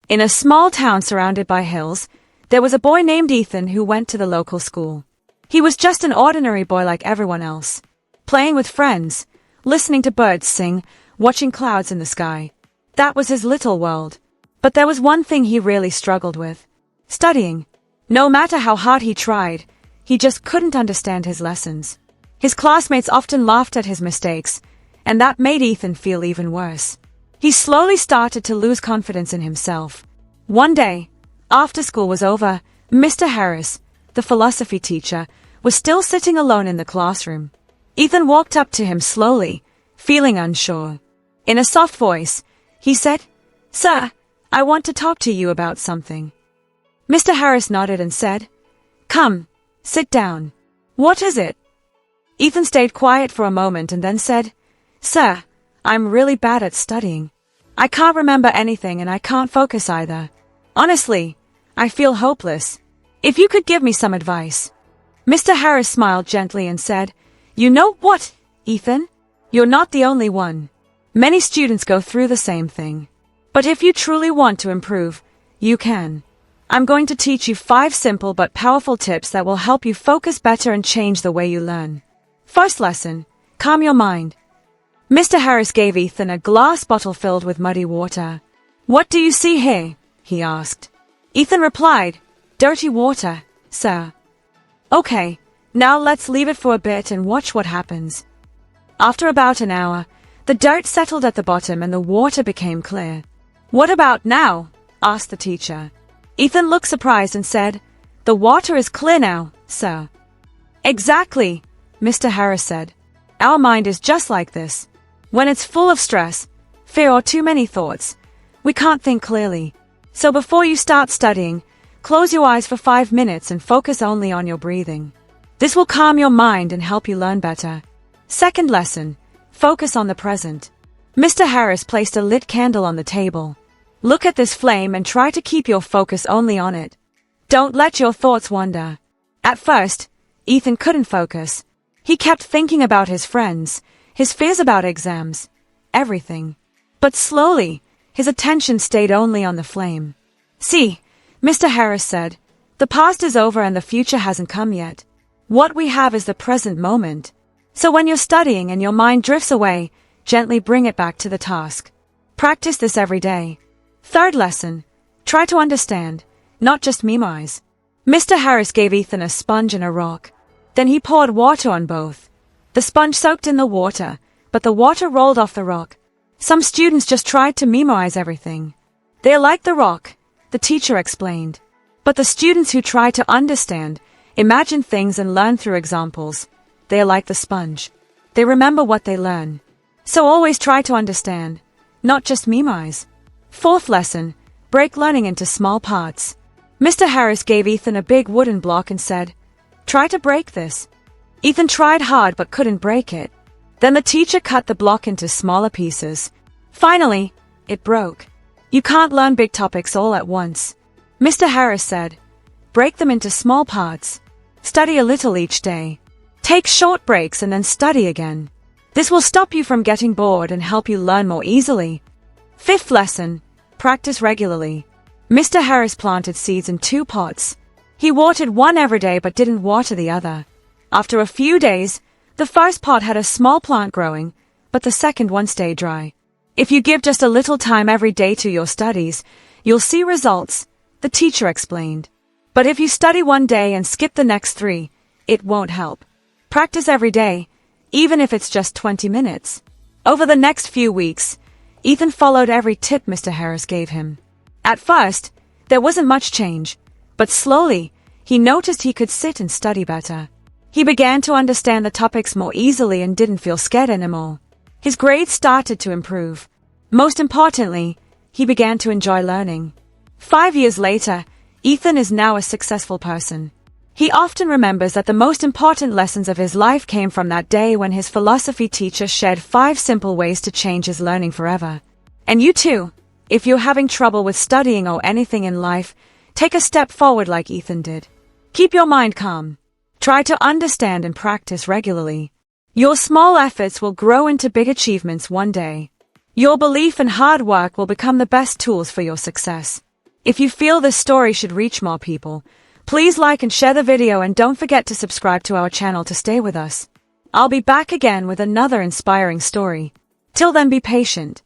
In a small town surrounded by hills, there was a boy named Ethan who went to the local school. He was just an ordinary boy like everyone else, playing with friends, listening to birds sing, watching clouds in the sky. That was his little world. But there was one thing he really struggled with: studying. No matter how hard he tried, he just couldn't understand his lessons. His classmates often laughed at his mistakes, and that made Ethan feel even worse. He slowly started to lose confidence in himself. One day, after school was over, Mr. Harris, the philosophy teacher, was still sitting alone in the classroom. Ethan walked up to him slowly, feeling unsure. In a soft voice, he said, "Sir, I want to talk to you about something." Mr. Harris nodded and said, "Come, sit down. What is it?" Ethan stayed quiet for a moment and then said, "Sir, I'm really bad at studying. I can't remember anything and I can't focus either. Honestly, I feel hopeless. If you could give me some advice." Mr. Harris smiled gently and said, "You know what, Ethan? You're not the only one. Many students go through the same thing. But if you truly want to improve, you can. I'm going to teach you 5 simple but powerful tips that will help you focus better and change the way you learn. First lesson: calm your mind." Mr. Harris gave Ethan a glass bottle filled with muddy water. "What do you see here?" he asked. Ethan replied, "Dirty water, sir." "Okay, now let's leave it for a bit and watch what happens." After about an hour, the dirt settled at the bottom and the water became clear. "What about now?" asked the teacher. Ethan looked surprised and said, "The water is clear now, sir." "Exactly," Mr. Harris said. "Our mind is just like this. When it's full of stress, fear, or too many thoughts, we can't think clearly. So before you start studying, close your eyes for 5 minutes and focus only on your breathing. This will calm your mind and help you learn better." Second lesson: focus on the present. Mr. Harris placed a lit candle on the table. Look at this flame and try to keep your focus only on it. Don't let your thoughts wander. At first, Ethan couldn't focus. He kept thinking about his friends, his fears about exams, everything. But slowly, his attention stayed only on the flame. "See," Mr. Harris said, "the past is over and the future hasn't come yet. What we have is the present moment. So when you're studying and your mind drifts away, gently bring it back to the task. Practice this every day." Third lesson: try to understand, not just memorize. Mr. Harris gave Ethan a sponge and a rock. Then he poured water on both. The sponge soaked in the water, but the water rolled off the rock. Some students just tried to memorize everything. They're like the rock, the teacher explained. But the students who try to understand, imagine things and learn through examples, they're like the sponge. They remember what they learn. So always try to understand, not just memorize. Fourth lesson: break learning into small parts. Mr. Harris gave Ethan a big wooden block and said, "Try to break this." Ethan tried hard but couldn't break it. Then the teacher cut the block into smaller pieces. Finally, it broke. "You can't learn big topics all at once," Mr. Harris said. "Break them into small parts. Study a little each day. Take short breaks and then study again. This will stop you from getting bored and help you learn more easily." Fifth lesson: practice regularly. Mr. Harris planted seeds in 2 pots. He watered one every day but didn't water the other. After a few days, the first pot had a small plant growing, but the second one stayed dry. "If you give just a little time every day to your studies, you'll see results," the teacher explained. "But if you study one day and skip the next 3, it won't help. Practice every day, even if it's just 20 minutes. Over the next few weeks, Ethan followed every tip Mr. Harris gave him. At first, there wasn't much change, but slowly, he noticed he could sit and study better. He began to understand the topics more easily and didn't feel scared anymore. His grades started to improve. Most importantly, he began to enjoy learning. 5 years later, Ethan is now a successful person. He often remembers that the most important lessons of his life came from that day when his philosophy teacher shared 5 simple ways to change his learning forever. And you too, if you're having trouble with studying or anything in life, take a step forward like Ethan did. Keep your mind calm. Try to understand and practice regularly. Your small efforts will grow into big achievements one day. Your belief and hard work will become the best tools for your success. If you feel this story should reach more people, please like and share the video and don't forget to subscribe to our channel to stay with us. I'll be back again with another inspiring story. Till then, be patient.